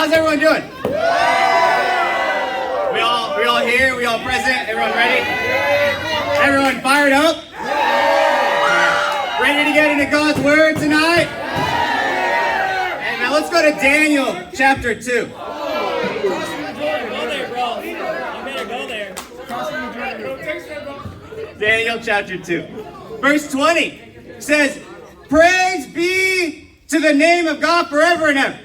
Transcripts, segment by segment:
How's everyone doing? We all here? We all present? Everyone ready? Everyone fired up? Ready to get into God's Word tonight? And now let's go to Daniel chapter 2. Daniel chapter 2. Verse 20 says, "Praise be to the name of God forever and ever.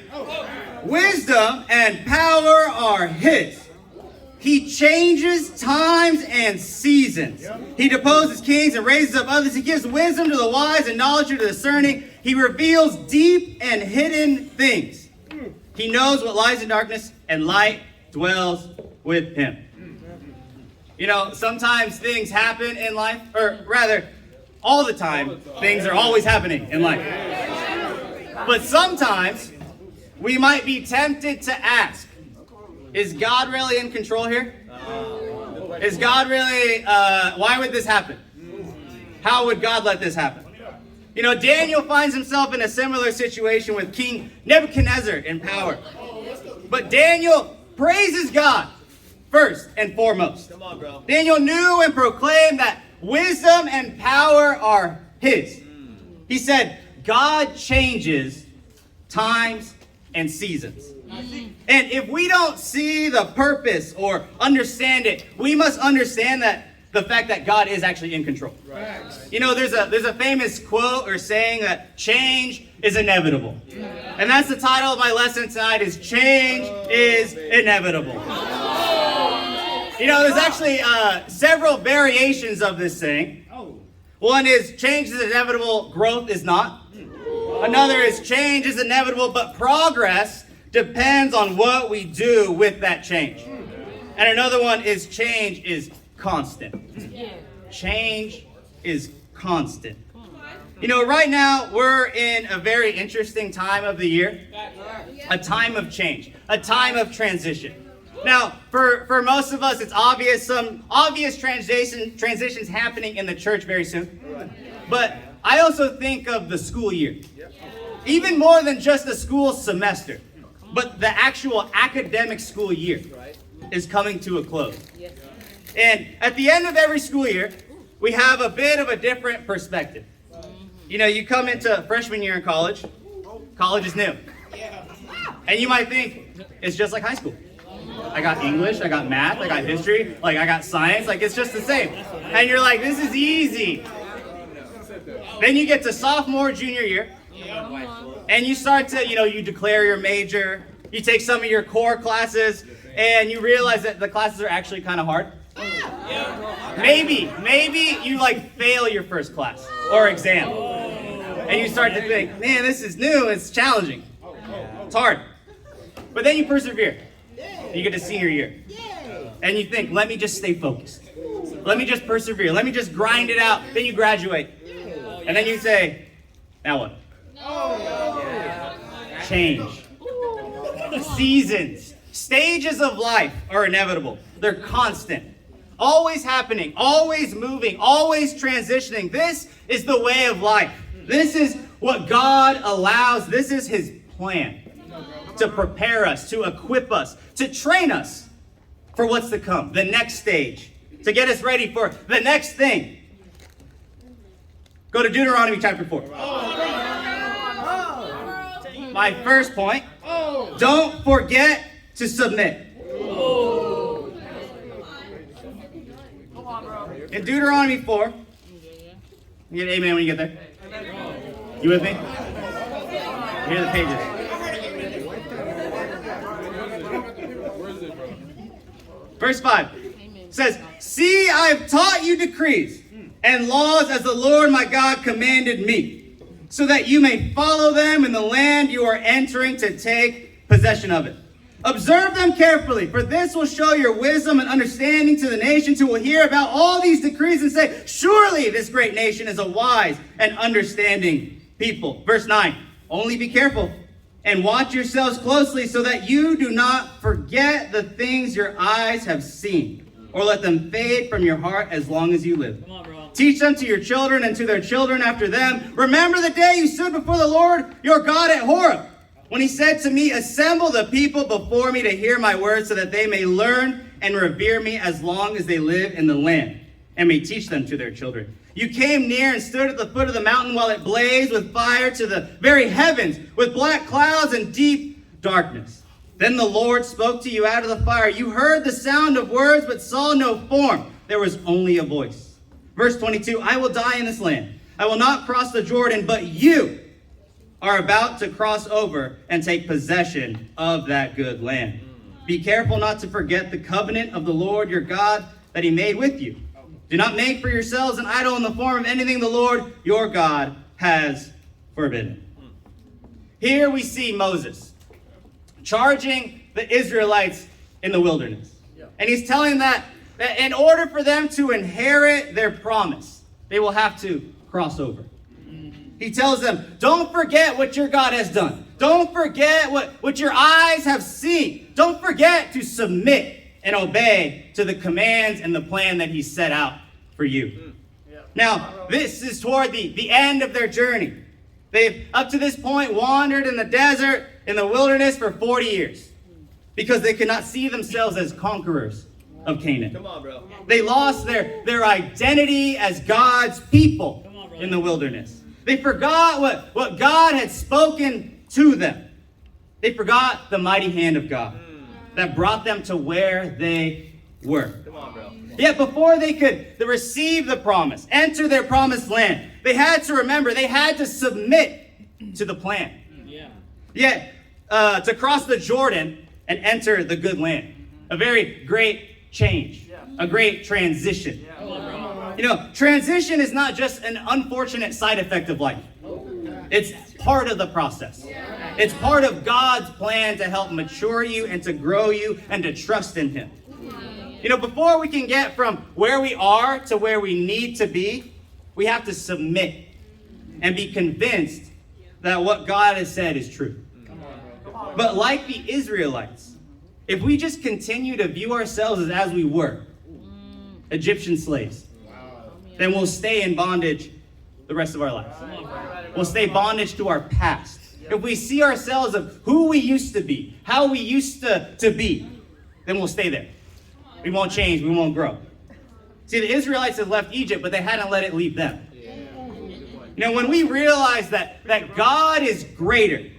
Wisdom and power are His. He changes times and seasons. He deposes kings and raises up others. He gives wisdom to the wise and knowledge to the discerning. He reveals deep and hidden things. He knows what lies in darkness, and light dwells with Him." You know, sometimes things happen in life, or rather, all the time, things are always happening in life. But sometimes, we might be tempted to ask, is God really in control here? Is God really, why would this happen? How would God let this happen? You know, Daniel finds himself in a similar situation with King Nebuchadnezzar in power. But Daniel praises God first and foremost. Come on, bro. Daniel knew and proclaimed that wisdom and power are His. He said, God changes times and seasons. And if we don't see the purpose or understand it, we must understand that the fact that God is actually in control. Right. You know, there's a famous quote or saying that change is inevitable. And that's the title of my lesson tonight, is Change is Inevitable. You know, there's actually several variations of this saying. One is change is inevitable, growth is not. Another is change is inevitable, but progress depends on what we do with that change. And another one is change is constant. Change is constant. You know, right now we're in a very interesting time of the year. A time of change. A time of transition. Now, for most of us, it's obvious, some obvious transitions happening in the church very soon. But I also think of the school year. Even more than just the school semester, but the actual academic school year is coming to a close. And at the end of every school year, we have a bit of a different perspective. You know, you come into freshman year in college, college is new. And you might think, it's just like high school. I got English, I got math, I got history, like I got science, like it's just the same. And you're like, this is easy. Then you get to sophomore, junior year, and you start to, you declare your major, you take some of your core classes, and you realize that the classes are actually kind of hard. Maybe you fail your first class or exam. And you start to think, man, this is new, it's challenging. It's hard. But then you persevere. You get to senior year. And you think, let me just stay focused. Let me just persevere. Let me just grind it out. Then you graduate. And then you say, now what? Change. Seasons. Stages of life are inevitable. They're constant. Always happening. Always moving. Always transitioning. This is the way of life. This is what God allows. This is His plan. To prepare us, to equip us, to train us for what's to come, the next stage, to get us ready for the next thing. Go to Deuteronomy chapter 4. My first point, don't forget to submit. In Deuteronomy 4, you get an amen when you get there? You with me? Here are the pages. Verse 5 says, "See, I have taught you decrees and laws as the Lord my God commanded me, so that you may follow them in the land you are entering to take possession of it. Observe them carefully, for this will show your wisdom and understanding to the nations who will hear about all these decrees and say, surely this great nation is a wise and understanding people." Verse 9, "Only be careful and watch yourselves closely so that you do not forget the things your eyes have seen, or let them fade from your heart as long as you live. Come on, bro. Teach them to your children and to their children after them. Remember the day you stood before the Lord your God at Horeb, when he said to me, assemble the people before me to hear my words so that they may learn and revere me as long as they live in the land and may teach them to their children. You came near and stood at the foot of the mountain while it blazed with fire to the very heavens, with black clouds and deep darkness. Then the Lord spoke to you out of the fire. You heard the sound of words, but saw no form. There was only a voice. Verse 22, I will die in this land. I will not cross the Jordan, but you are about to cross over and take possession of that good land. Be careful not to forget the covenant of the Lord your God that he made with you. Do not make for yourselves an idol in the form of anything the Lord your God has forbidden. Here we see Moses charging the Israelites in the wilderness. And he's telling them that in order for them to inherit their promise, they will have to cross over. He tells them, don't forget what your God has done. Don't forget what your eyes have seen. Don't forget to submit and obey to the commands and the plan that he set out for you. Now, this is toward the end of their journey. They've, up to this point, wandered in the desert, in the wilderness for 40 years because they could not see themselves as conquerors of Canaan. Come on, bro. They lost their identity as God's people in the wilderness. They forgot what God had spoken to them. They forgot the mighty hand of God that brought them to where they were. Come on, bro. Yet before they could receive the promise, enter their promised land, they had to remember, they had to submit to the plan. Yet to cross the Jordan and enter the good land. A very great change. A great transition. You know, transition is not just an unfortunate side effect of life. It's part of the process. It's part of God's plan to help mature you and to grow you and to trust in him. You know, before we can get from where we are to where we need to be, we have to submit and be convinced that what God has said is true. But like the Israelites, if we just continue to view ourselves as we were, Egyptian slaves, then we'll stay in bondage the rest of our lives. We'll stay bondage to our past. If we see ourselves of who we used to be, how we used to be, then we'll stay there. We won't change. We won't grow. See, the Israelites had left Egypt, but they hadn't let it leave them. You know, when we realize that God is greater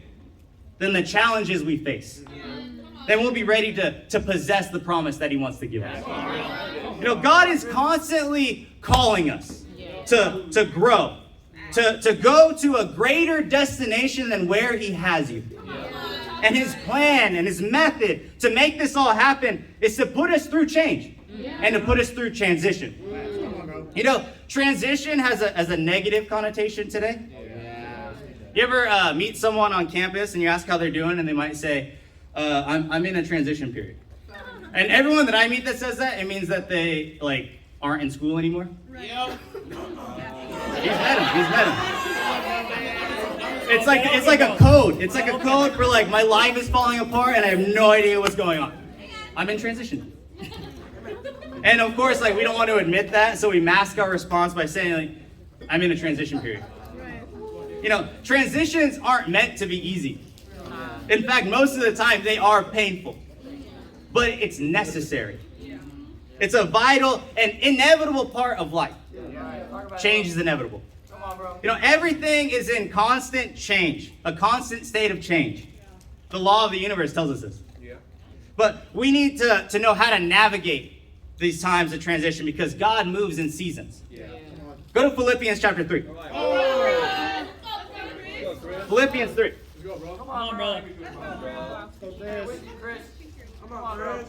than the challenges we face, then we'll be ready to possess the promise that he wants to give us. You know, God is constantly calling us to grow, to go to a greater destination than where he has you. And his plan and his method to make this all happen is to put us through change and to put us through transition. You know, transition has a negative connotation today. You ever meet someone on campus and you ask how they're doing and they might say, I'm in a transition period. And everyone that I meet that says that, it means that they aren't in school anymore. He's met him. It's like a code. It's like a code for my life is falling apart and I have no idea what's going on. I'm in transition. And of course, we don't want to admit that, so we mask our response by saying, I'm in a transition period. You know, transitions aren't meant to be easy. In fact, most of the time they are painful. But it's necessary. It's a vital and inevitable part of life. Change is inevitable. You know, everything is in constant change, a constant state of change. The law of the universe tells us this. But we need to know how to navigate these times of transition because God moves in seasons. Go to Philippians chapter 3. Philippians 3. Come on, brother.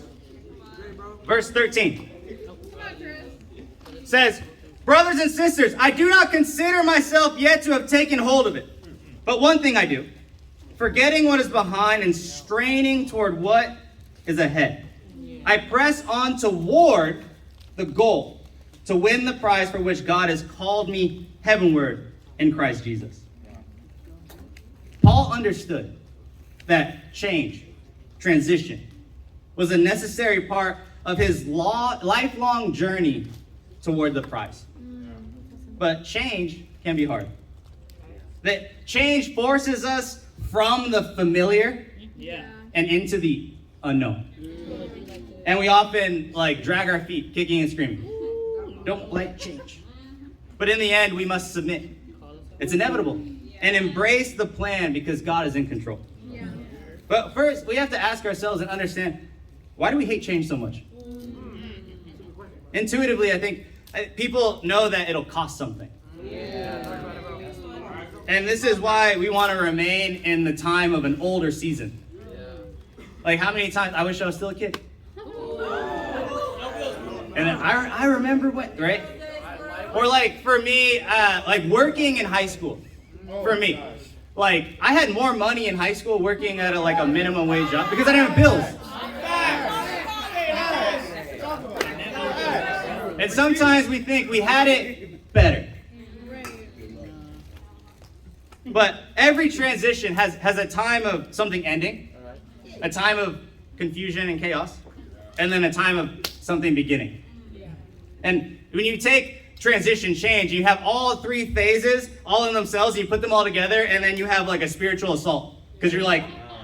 Verse 13 says, brothers and sisters, I do not consider myself yet to have taken hold of it. But one thing I do, forgetting what is behind and straining toward what is ahead. I press on toward the goal to win the prize for which God has called me heavenward in Christ Jesus. Paul understood that change, transition, was a necessary part of his lifelong journey toward the prize. But change can be hard. That change forces us from the familiar and into the unknown. And we often drag our feet, kicking and screaming. Don't like change. But in the end, we must submit. It's inevitable. And embrace the plan because God is in control. But first, we have to ask ourselves and understand, why do we hate change so much? Intuitively, I think people know that it'll cost something. And this is why we want to remain in the time of an older season. How many times, I wish I was still a kid. And I remember what, right? Or for me, working in high school, for me. I had more money in high school working at a minimum wage job because I didn't have bills. And sometimes we think we had it better. But every transition has a time of something ending, a time of confusion and chaos, and then a time of something beginning. And when you take transition change, you have all three phases all in themselves, and you put them all together, and then you have a spiritual assault. Because you're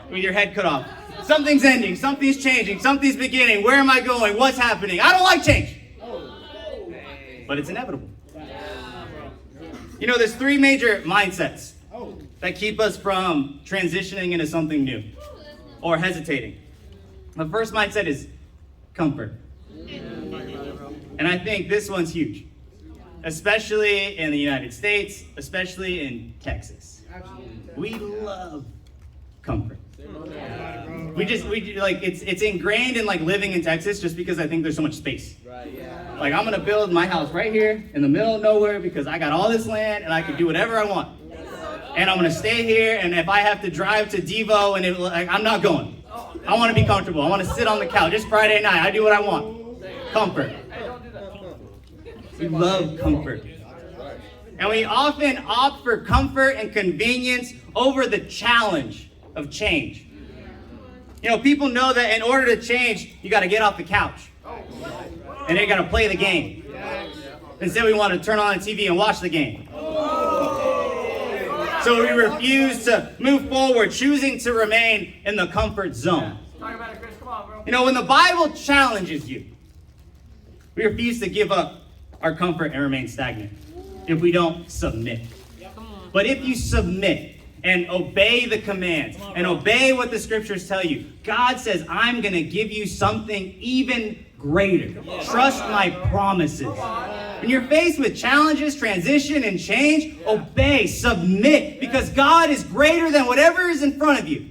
with your head cut off. Something's ending, something's changing, something's beginning. Where am I going? What's happening? I don't like change. But it's inevitable. There's three major mindsets that keep us from transitioning into something new or hesitating. The first mindset is comfort. And I think this one's huge, especially in the United States, especially in Texas. We love comfort. It's ingrained in living in Texas just because I think there's so much space. I'm gonna build my house right here in the middle of nowhere because I got all this land and I can do whatever I want. And I'm gonna stay here, and if I have to drive to Devo I'm not going. I wanna be comfortable. I wanna sit on the couch. It's Friday night. I do what I want. Comfort. We love comfort. And we often opt for comfort and convenience over the challenge of change. People know that in order to change, you got to get off the couch. And you got to play the game. Instead, we want to turn on the TV and watch the game. So we refuse to move forward, choosing to remain in the comfort zone. When the Bible challenges you, we refuse to give up our comfort and remain stagnant if we don't submit. But if you submit and obey the commands and obey what the scriptures tell you, God says, I'm going to give you something even greater. Trust my promises. When you're faced with challenges, transition, and change, obey, submit, because God is greater than whatever is in front of you.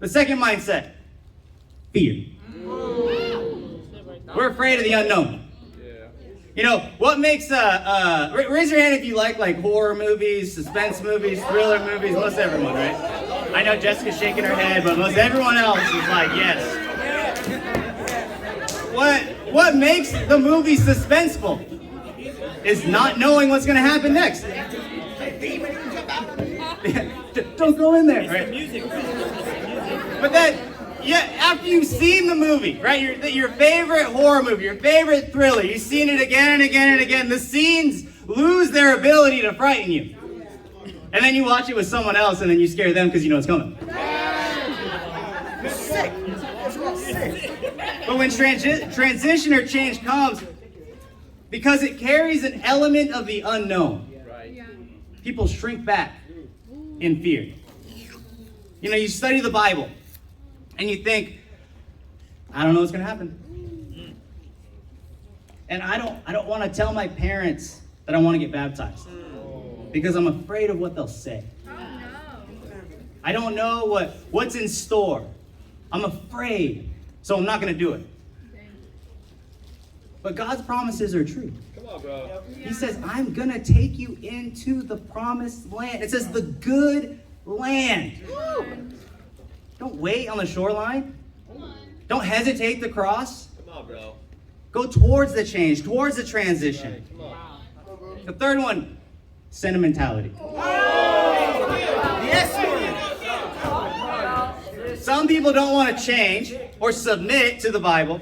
The second mindset, fear. We're afraid of the unknown. What makes raise your hand if you like horror movies, suspense movies, thriller movies, most everyone, right? I know Jessica's shaking her head, but most everyone else is yes. What makes the movie suspenseful is not knowing what's going to happen next. Don't go in there, right? But after you've seen the movie, right? Your favorite horror movie, your favorite thriller, you've seen it again and again and again. The scenes lose their ability to frighten you. And then you watch it with someone else and then you scare them because you know it's coming. Sick. But when transition or change comes, because it carries an element of the unknown, people shrink back in fear. You study the Bible. And you think, I don't know what's going to happen. And I don't want to tell my parents that I want to get baptized because I'm afraid of what they'll say. I don't know what's in store. I'm afraid, so I'm not going to do it. But God's promises are true. Come on, bro. He says, I'm going to take you into the promised land. It says the good land. Don't wait on the shoreline. Don't hesitate to cross. Come on, bro. Go towards the change, towards the transition. Come on. The third one, sentimentality. Yes, Some people don't want to change or submit to the Bible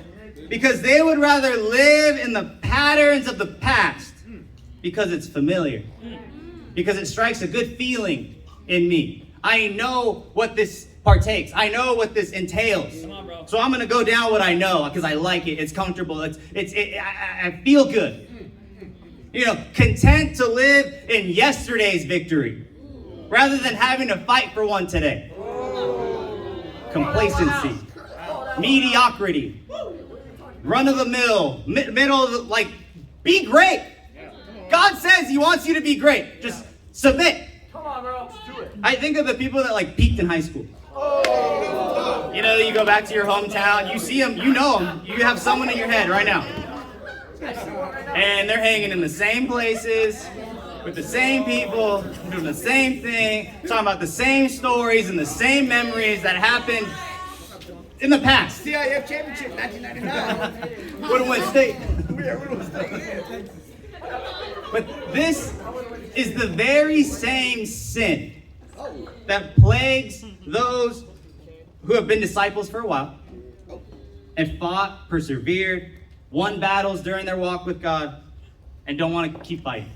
because they would rather live in the patterns of the past because it's familiar, because it strikes a good feeling in me. I know what this partakes. I know what this entails. Come on, bro. So I'm going to go down what I know because I like it. It's comfortable. I feel good. Content to live in yesterday's victory rather than having to fight for one today. Complacency, mediocrity, run-of-the-mill, middle of the, be great. God says he wants you to be great. Just submit. Come on, bro. Do it. I think of the people that peaked in high school. You go back to your hometown, you see them, you know them, you have someone in your head right now. And they're hanging in the same places, with the same people, doing the same thing, talking about the same stories and the same memories that happened in the past. CIF Championship 1999. Would have went state. Yeah. But this is the very same sin that plagues those who have been disciples for a while and fought, persevered, won battles during their walk with God, and don't want to keep fighting.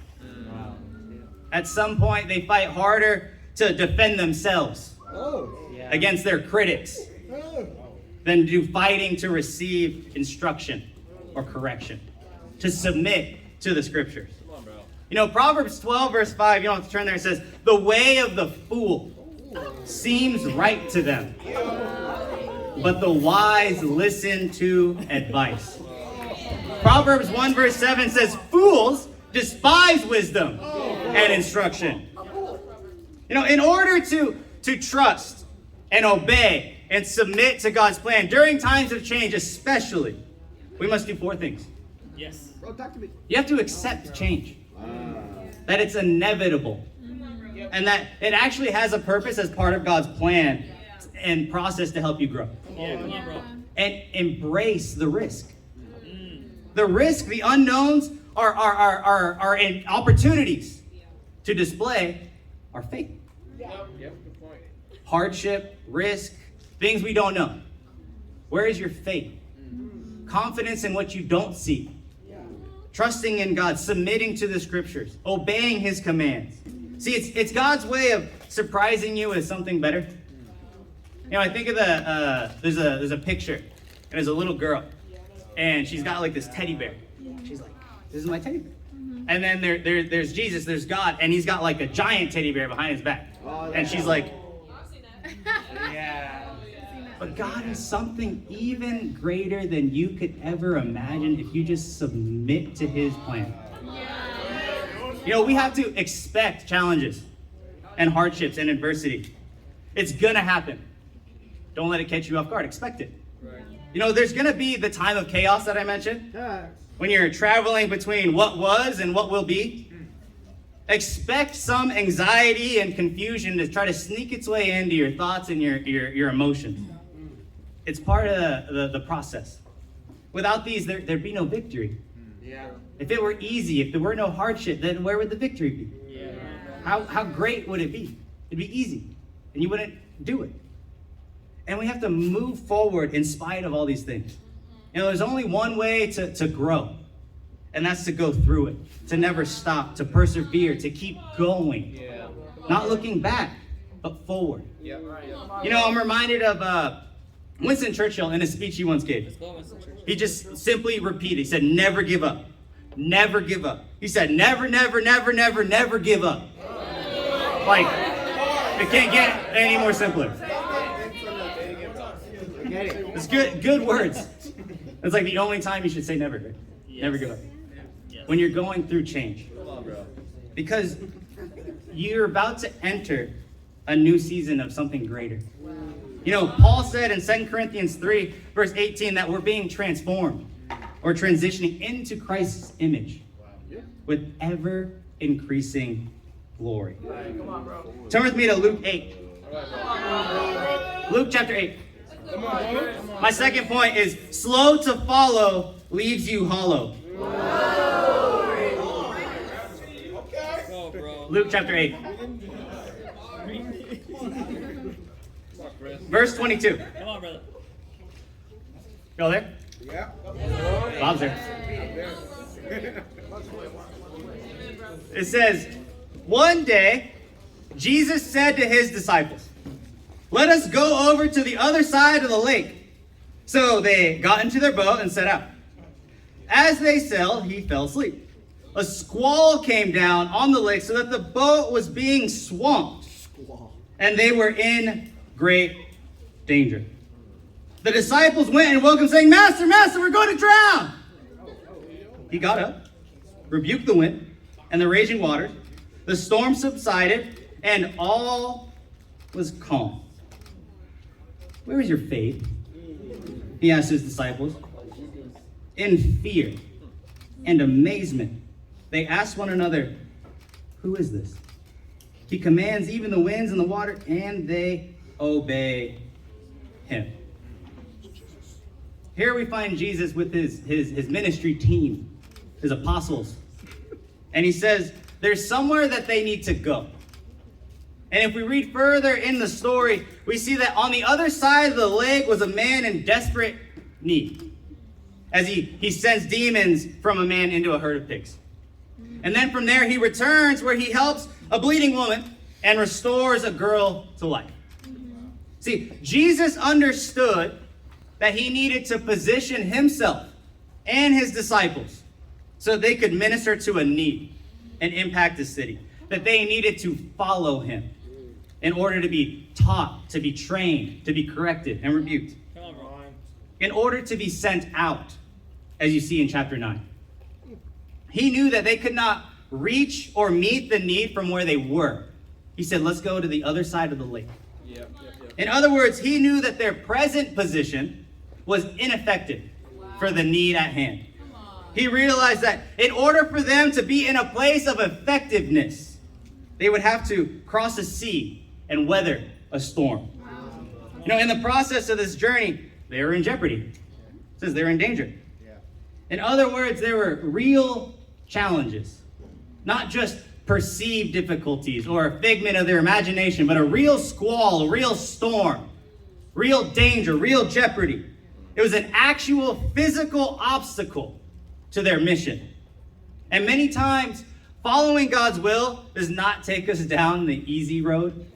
At some point, they fight harder to defend themselves against their critics than do fighting to receive instruction or correction, to submit to the scriptures. Proverbs 12, verse 5, you don't have to turn there, it says, the way of the fool seems right to them, but the wise listen to advice. Proverbs 1, verse 7 says, fools despise wisdom and instruction. In order to trust and obey and submit to God's plan during times of change, especially, we must do 4 things. Yes. Bro, talk to me. You have to accept change, that it's inevitable, and that it actually has a purpose as part of God's plan and process to help you grow. Yeah, come on, bro. And embrace the risk. The risk, the unknowns are in opportunities to display our faith. Hardship, risk, things we don't know. Where is your faith? Confidence in what you don't see. Trusting in God, submitting to the scriptures, obeying his commands. See, it's God's way of surprising you with something better. I think of there's a picture, and there's a little girl, and she's got this teddy bear. She's like, this is my teddy bear. And then there's Jesus, there's God, and he's got a giant teddy bear behind his back. And she's like, yeah. But God is something even greater than you could ever imagine if you just submit to his plan. We have to expect challenges and hardships and adversity. It's gonna happen. Don't let it catch you off guard. Expect it. There's gonna be the time of chaos that I mentioned, when you're traveling between what was and what will be. Expect some anxiety and confusion to try to sneak its way into your thoughts and your emotions. It's part of the process. Without these, there'd be no victory. If it were easy, if there were no hardship, then where would the victory be? How great would it be? It'd be easy, and you wouldn't do it. And we have to move forward in spite of all these things. There's only one way to grow, and that's to go through it, to never stop, to persevere, to keep going. Not looking back, but forward. I'm reminded of Winston Churchill in a speech he once gave. He just simply repeated, he said, never give up. Never give up. He said, never, never, never, never, never give up. It can't get any more simpler. It's good words. It's the only time you should say never, right? Yes. Never give up. Yes. When you're going through change. Because you're about to enter a new season of something greater. Paul said in 2 Corinthians 3, verse 18, that we're being transformed or transitioning into Christ's image with ever increasing glory. Turn with me to Luke 8. Luke chapter 8. My second point is slow to follow leaves you hollow. Luke chapter 8. Verse 22. Come on, brother. Go there? Yeah. Bob's there. It says, one day Jesus said to his disciples, "Let us go over to the other side of the lake." So they got into their boat and set out. As they sailed, he fell asleep. A squall came down on the lake so that the boat was being swamped, and they were in great danger. The disciples went and woke him, saying, "Master, Master, we're going to drown." He got up, rebuked the wind and the raging waters. The storm subsided, and all was calm. "Where is your faith?" he asked his disciples. In fear and amazement, they asked one another, "Who is this? He commands even the winds and the water, and they obey him." Here we find Jesus with his ministry team, his apostles. And he says there's somewhere that they need to go. And if we read further in the story, we see that on the other side of the lake was a man in desperate need, as he sends demons from a man into a herd of pigs. And then from there he returns where he helps a bleeding woman and restores a girl to life. See, Jesus understood that he needed to position himself and his disciples so they could minister to a need and impact the city. That they needed to follow him in order to be taught, to be trained, to be corrected and rebuked. Come on, bro. In order to be sent out, as you see in chapter 9. He knew that they could not reach or meet the need from where they were. He said, let's go to the other side of the lake. In other words, he knew that their present position was ineffective for the need at hand. He realized that in order for them to be in a place of effectiveness, they would have to cross a sea and weather a storm. In the process of this journey, they were in jeopardy. It says they were in danger. In other words, there were real challenges, not just perceived difficulties or a figment of their imagination, but a real squall, a real storm, real danger, real jeopardy. It was an actual physical obstacle to their mission. And many times, following God's will does not take us down the easy road.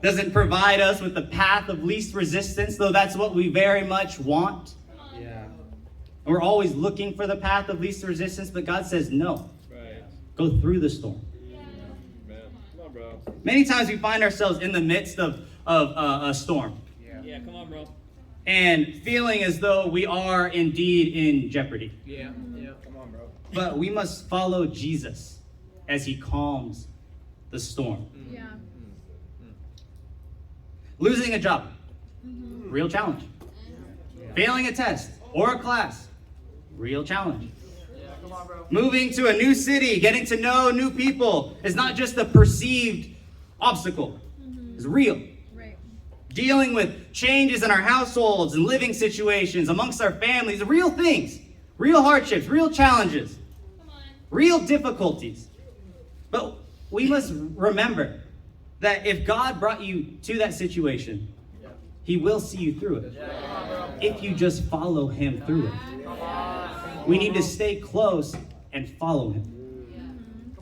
Doesn't provide us with the path of least resistance, though that's what we very much want. And we're always looking for the path of least resistance, but God says no. Go through the storm. Come on, bro. Many times we find ourselves in the midst of a storm. Yeah, come on, bro. And feeling as though we are indeed in jeopardy. Yeah, come on, bro. But we must follow Jesus as he calms the storm. Yeah. Losing a job, real challenge. Failing a test or a class, real challenge. Moving to a new city, getting to know new people is not just a perceived obstacle. It's real. Right. Dealing with changes in our households and living situations amongst our families, real things, real hardships, real challenges, real difficulties. But we must remember that if God brought you to that situation, he will see you through it. If you just follow him through it. We need to stay close and follow him.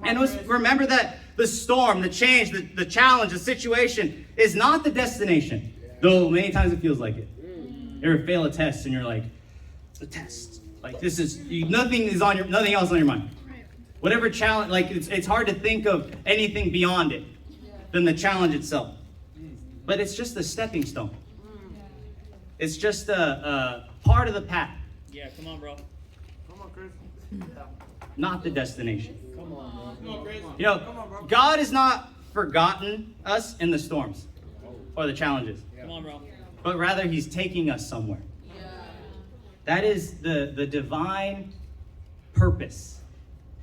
And remember that the storm, the change, the challenge, the situation is not the destination. Though many times it feels like it. You ever fail a test and you're like, it's a test. Like this is, nothing else on your mind. Whatever challenge, like it's hard to think of anything beyond it than the challenge itself. But it's just a stepping stone. It's just a part of the path. Yeah, come on, bro. Not the destination. Come on, bro. God has not forgotten us in the storms or the challenges, Come on, bro. but rather he's taking us somewhere. That is the divine purpose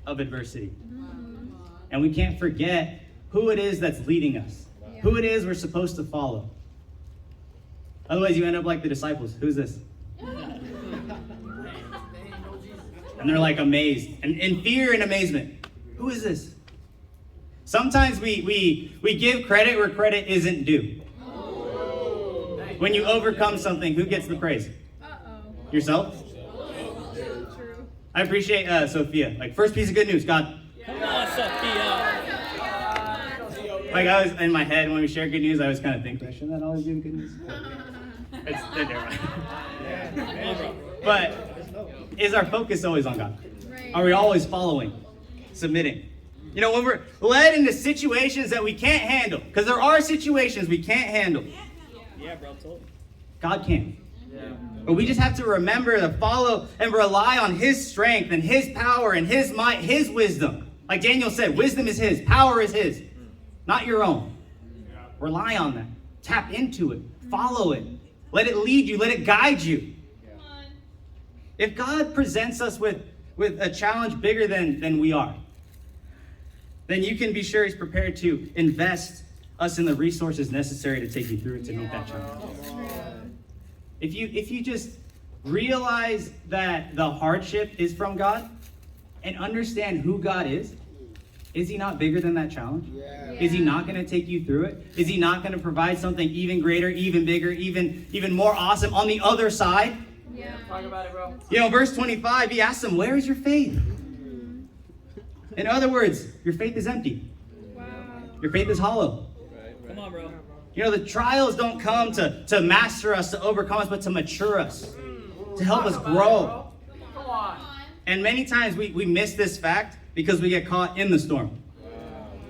of adversity. And we can't forget who it is that's leading us, who it is we're supposed to follow. Otherwise you end up like the disciples. Who's this? And they're like amazed and in fear and amazement. Who is this? Sometimes we give credit where credit isn't due. When you overcome something, who gets the praise? Yourself? True. I appreciate Sophia. Like first piece of good news, God. Come on, Sophia. Like I was in my head when we share good news, I was kind of thinking, shouldn't that always be good news? It's never mind. Come on, bro. But is our focus always on God? Are we always following, submitting? You know, when we're led into situations that we can't handle, because there are situations we can't handle. Yeah, bro. Told you. God can. Yeah. But we just have to remember to follow and rely on His strength and His power and His might, His wisdom. Like Daniel said, wisdom is His, power is His, not your own. Rely on that. Tap into it. Follow it. Let it lead you. Let it guide you. If God presents us with a challenge bigger than we are, then you can be sure He's prepared to invest us in the resources necessary to take you through it to meet that challenge. If you just realize that the hardship is from God and understand who God is He not bigger than that challenge? Yeah. Is He not going to take you through it? Is He not going to provide something even greater, even bigger, even more awesome on the other side? Yeah. Talk about it, bro. You know, verse 25, He asks them, where is your faith? In other words, your faith is empty. Wow. Your faith is hollow. Come on, bro. You know, the trials don't come to master us, to overcome us, but to mature us, to help us grow. Come on. And many times we miss this fact because we get caught in the storm.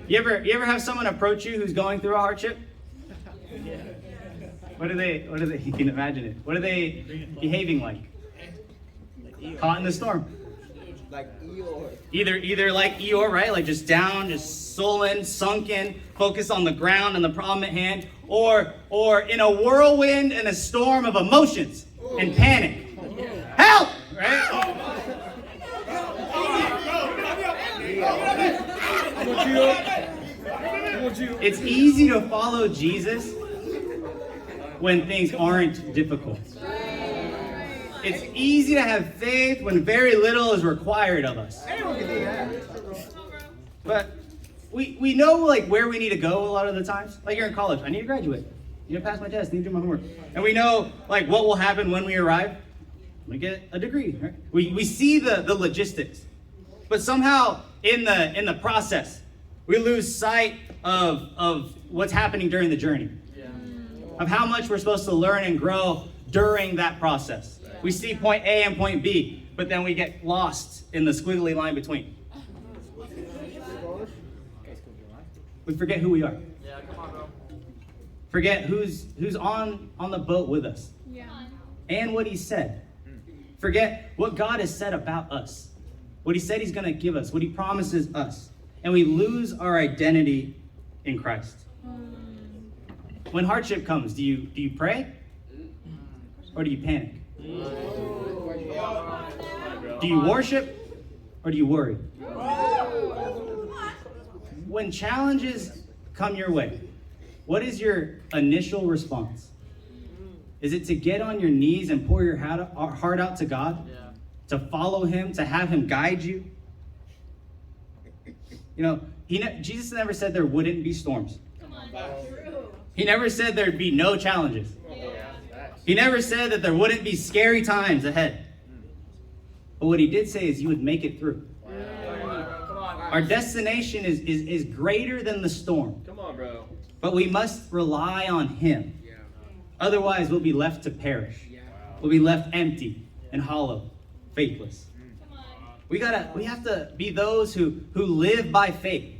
You ever have someone approach you who's going through a hardship? What are they, you can imagine it. What are they behaving like? Caught in the storm. Like Eeyore. Either like Eeyore, right? Like just down, just sullen, sunken, focused on the ground and the problem at hand, or in a whirlwind and a storm of emotions and panic. Help! Right? It's easy to follow Jesus when things aren't difficult. It's easy to have faith when very little is required of us. Anyone can do that. But we know like where we need to go a lot of the times. Like you're in college, I need to graduate. I need to pass my test, I need to do my homework. And we know like what will happen when we arrive. We get a degree, right? We see the logistics. But somehow in the process, we lose sight of what's happening during the journey. Of how much we're supposed to learn and grow during that process. We see point A and point B, but then we get lost in the squiggly line between. We forget who we are. Yeah, come on, bro. Forget who's on the boat with us. Yeah. And what He said. Forget what God has said about us. What He said He's going to give us. What He promises us. And we lose our identity in Christ. When hardship comes, do you pray? Or do you panic? Do you worship? Or do you worry? When challenges come your way, what is your initial response? Is it to get on your knees and pour your heart out to God? Yeah. To follow Him? To have Him guide you? You know, Jesus never said there wouldn't be storms. He never said there'd be no challenges. He never said that there wouldn't be scary times ahead. But what He did say is you would make it through. Our destination is greater than the storm. Come on, bro. But we must rely on Him. Otherwise, we'll be left to perish. We'll be left empty and hollow, faithless. We have to be those who live by faith.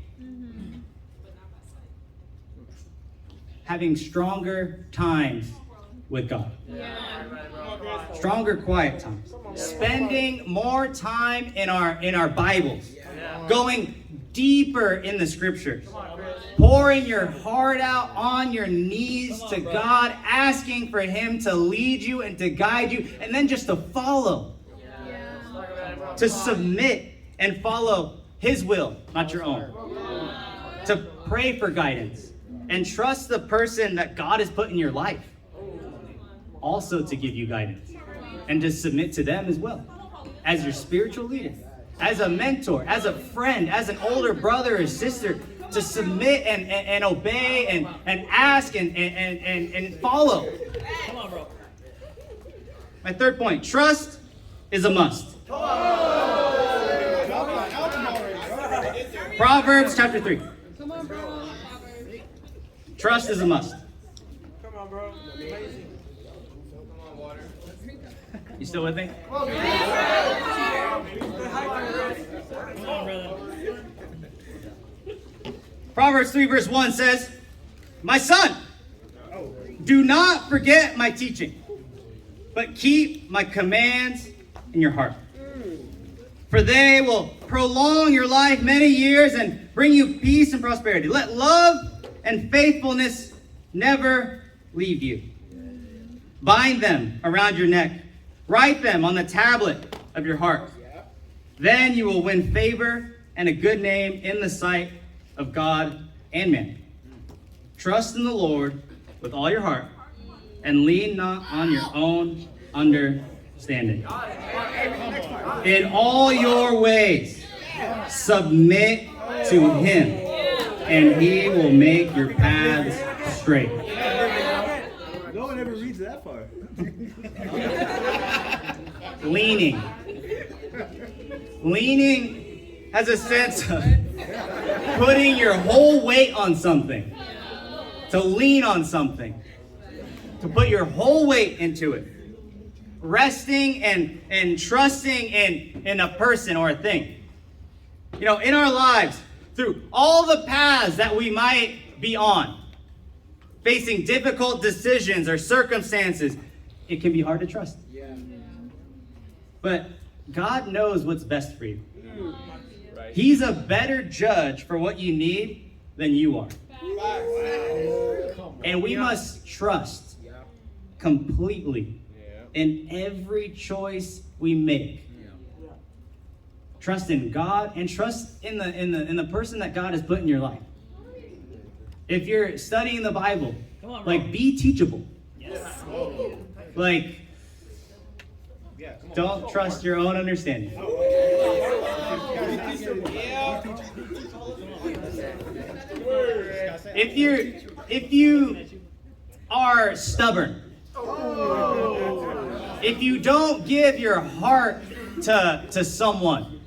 Having stronger times with God. Stronger quiet times. Spending more time in our Bibles. Going deeper in the scriptures. Pouring your heart out on your knees to God, asking for Him to lead you and to guide you, and then just to follow. To submit and follow His will, not your own. To pray for guidance. And trust the person that God has put in your life also to give you guidance. And to submit to them as well. As your spiritual leader. As a mentor. As a friend. As an older brother or sister. To submit and obey and ask and follow. Come on, bro. My third point. Trust is a must. Proverbs chapter 3. Come on, bro. Trust is a must. Come on, bro. You still with me? Come on, brother. Proverbs 3 verse 1 says, "My son, do not forget my teaching, but keep my commands in your heart. For they will prolong your life many years and bring you peace and prosperity. Let love and faithfulness never leave you. Bind them around your neck. Write them on the tablet of your heart. Then you will win favor and a good name in the sight of God and man. Trust in the Lord with all your heart and lean not on your own understanding. In all your ways, submit to him, and he will make your paths straight." No one ever reads that far. Leaning. Leaning has a sense of putting your whole weight on something. To lean on something. To put your whole weight into it. Resting and trusting in a person or a thing. You know, in our lives, through all the paths that we might be on, facing difficult decisions or circumstances, it can be hard to trust. Yeah. But God knows what's best for you. He's a better judge for what you need than you are. And we must trust completely in every choice we make. Trust in God and trust in the person that God has put in your life. If you're studying the Bible, like, be teachable. Like, don't trust your own understanding. If you are stubborn, if you don't give your heart to someone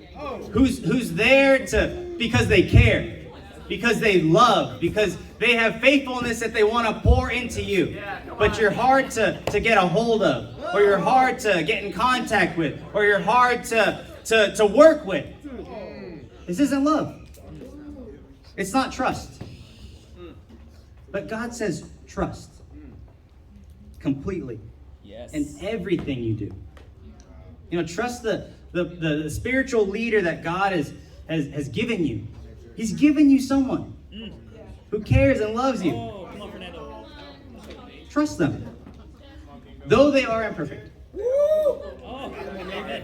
who's there because they care, because they love, because they have faithfulness that they want to pour into you, but you're hard to get a hold of, or you're hard to get in contact with, or you're hard to work with, this isn't love. It's not trust. But God says trust completely in everything you do. You know, trust the spiritual leader that God has given you. He's given you someone who cares and loves you. Oh, come on, Fernando. Trust them, though they are imperfect. Oh, amen.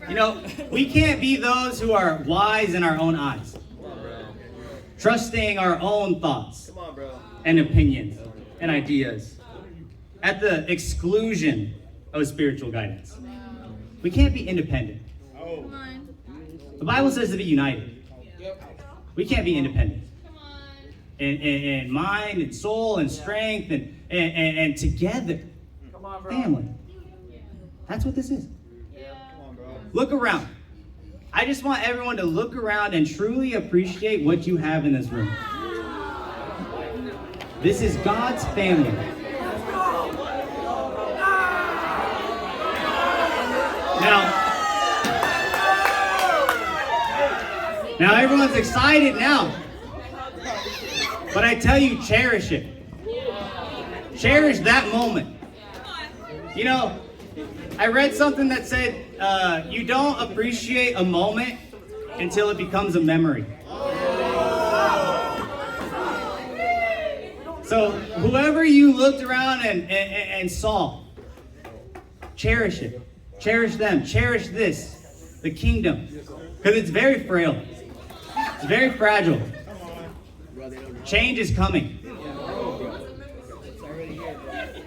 You know, we can't be those who are wise in our own eyes, trusting our own thoughts and opinions and ideas at the exclusion of spiritual guidance. We can't be independent. The Bible says to be united. We can't be independent. In mind and soul and strength and together. Family. That's what this is. Look around. I just want everyone to look around and truly appreciate what you have in this room. This is God's family. Now everyone's excited now. But I tell you, cherish it. Cherish that moment. You know, I read something that said, you don't appreciate a moment until it becomes a memory. So whoever you looked around and saw, cherish it. Cherish them. Cherish this, the kingdom. Because it's very frail. It's very fragile. Change is coming.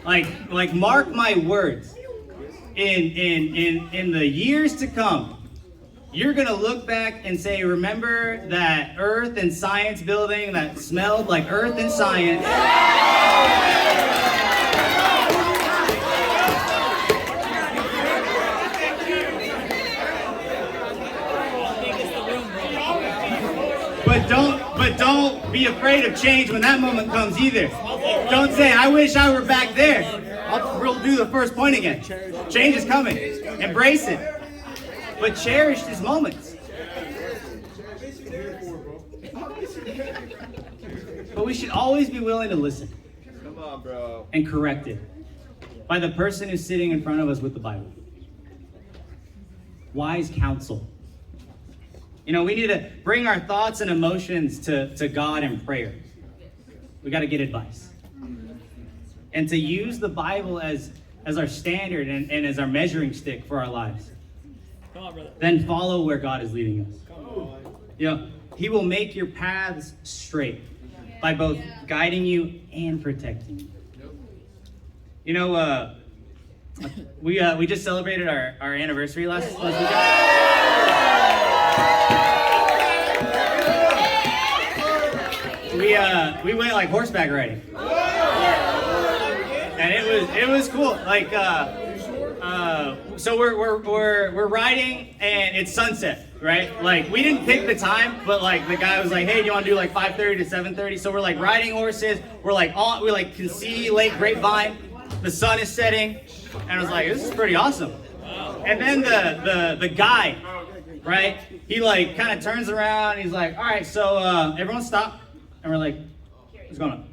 Like mark my words. In the years to come, you're gonna look back and say, remember that Earth and Science building that smelled like Earth and Science? But don't be afraid of change when that moment comes either. Don't say, I wish I were back there. We'll do the first point again. Change is coming. Embrace it. But cherish these moments. But we should always be willing to listen. Come on, bro. And correct it by the person who's sitting in front of us with the Bible. Wise counsel. You know, we need to bring our thoughts and emotions to God in prayer. We got to get advice. And to use the Bible as our standard and as our measuring stick for our lives. Come on, brother. Then follow where God is leading us. Come on. You know, He will make your paths straight by both guiding you and protecting you. You know, we just celebrated our anniversary last weekend. We went like horseback riding, and it was cool. Like so we're riding and it's sunset, right? Like we didn't pick the time, but like the guy was like, hey, do you want to do like 5:30 to 7:30? So we're like riding horses. We like can see Lake Grapevine. The sun is setting, and I was like, this is pretty awesome. And then the guy, right? He like kind of turns around. And he's like, all right, so everyone stop. And we're like, what's going on?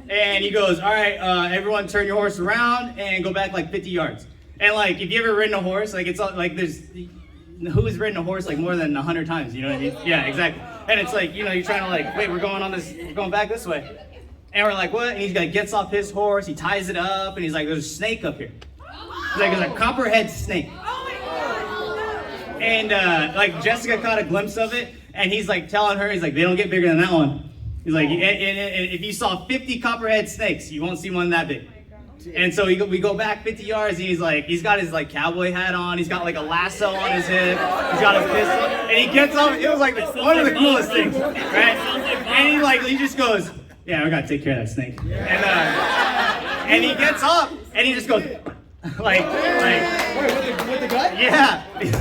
And he goes, all right, everyone turn your horse around and go back like 50 yards. And like, if you ever ridden a horse, like it's all, like who has ridden a horse like more than 100 times? You know what I mean? Yeah, exactly. And it's like, you know, you're trying to like, wait, we're going back this way. And we're like, what? And he gets off his horse, he ties it up, and he's like, there's a snake up here. He's like, there's a copperhead snake. And like Jessica caught a glimpse of it, and he's like telling her, he's like, they don't get bigger than that one. He's like, and if you saw 50 copperhead snakes, you won't see one that big. And so we go back 50 yards, and he's got his like cowboy hat on, he's got like a lasso on his hip, he's got a pistol, and he gets off. It was like one of the coolest things, right? And he just goes, yeah, we gotta take care of that snake. And he gets up and he just goes like Wait, with the guy? yeah. He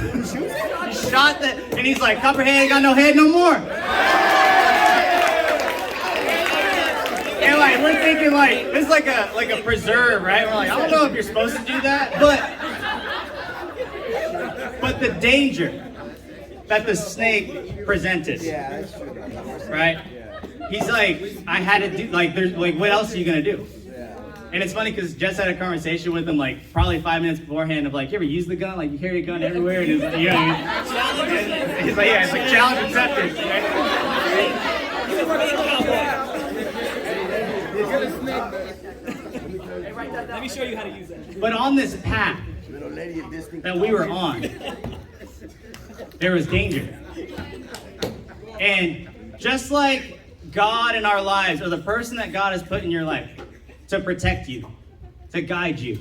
shot and he's like, Copperhead ain't got no head no more. And like we're thinking like this is like a preserve, right? We're like, I don't know if you're supposed to do that, but the danger that the snake presented. Yeah, that's true. Right? He's like, I had to do, like, there's, like, what else are you gonna do? Yeah. And it's funny because Jess had a conversation with him, like, probably 5 minutes beforehand of, like, you ever use the gun? Like, you carry a gun everywhere? And he's like, he's like, yeah, it's like challenge accepted, right? Let me show you how to use that. But on this path that we were on, there was danger. And just like God in our lives, or the person that God has put in your life to protect you, to guide you,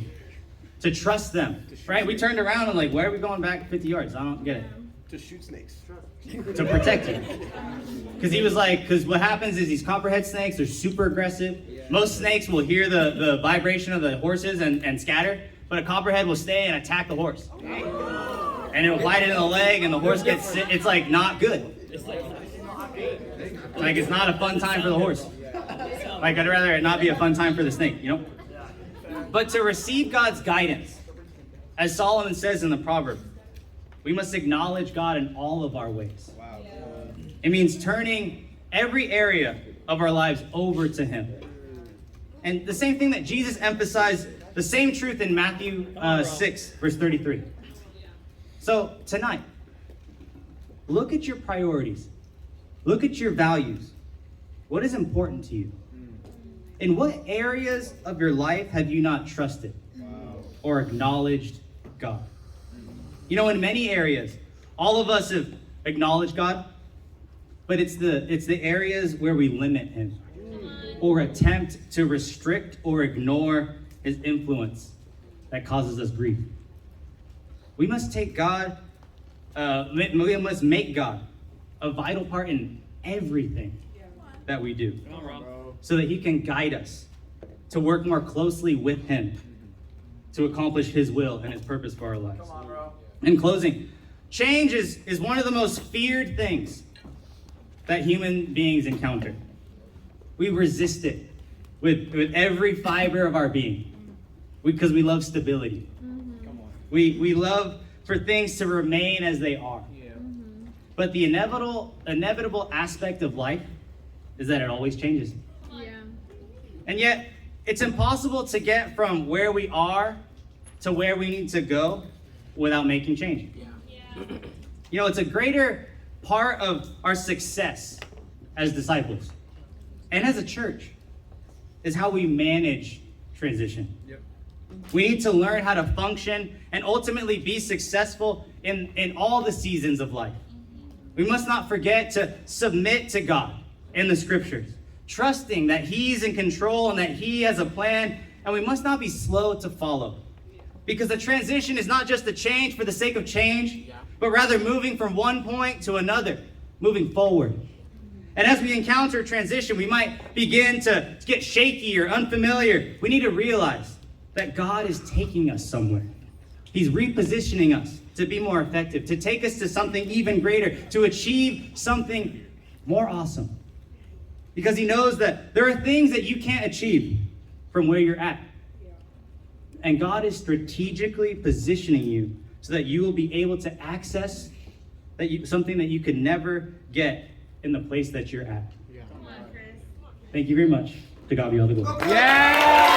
to trust them, right? We turned around and like, why are we going back 50 yards? I don't get it. To shoot snakes. To protect you. Because he was like, because what happens is these copperhead snakes are super aggressive. Most snakes will hear the vibration of the horses and scatter, but a copperhead will stay and attack the horse. And it'll bite it in the leg and the horse gets sick. It's like not good. Like it's not a fun time for the horse. Like I'd rather it not be a fun time for the snake, you know? But to receive God's guidance, as Solomon says in the proverb, we must acknowledge God in all of our ways. It means turning every area of our lives over to Him. And the same thing that Jesus emphasized, the same truth in Matthew 6, verse 33. So tonight, look at your priorities. Look at your values. What is important to you? In what areas of your life have you not trusted or acknowledged God? You know, in many areas, all of us have acknowledged God, but it's the areas where we limit Him or attempt to restrict or ignore His influence that causes us grief. We must take God, we must make God a vital part in everything that we do, so that He can guide us to work more closely with Him to accomplish His will and His purpose for our lives. In closing, change is one of the most feared things that human beings encounter. We resist it with every fiber of our being because we love stability. We love for things to remain as they are. But the inevitable aspect of life is that it always changes. Yeah. And yet, it's impossible to get from where we are to where we need to go without making change. You know, it's a greater part of our success as disciples and as a church is how we manage transition. We need to learn how to function and ultimately be successful in all the seasons of life. We must not forget to submit to God in the scriptures, trusting that He's in control and that He has a plan, and we must not be slow to follow. Because the transition is not just a change for the sake of change, but rather moving from one point to another, moving forward. And as we encounter transition, we might begin to get shaky or unfamiliar. We need to realize that God is taking us somewhere. He's repositioning us to be more effective, to take us to something even greater, to achieve something more awesome. Because He knows that there are things that you can't achieve from where you're at. And God is strategically positioning you so that you will be able to access something that you could never get in the place that you're at. Come on, Chris. Thank you very much. To God be all the glory. Yeah!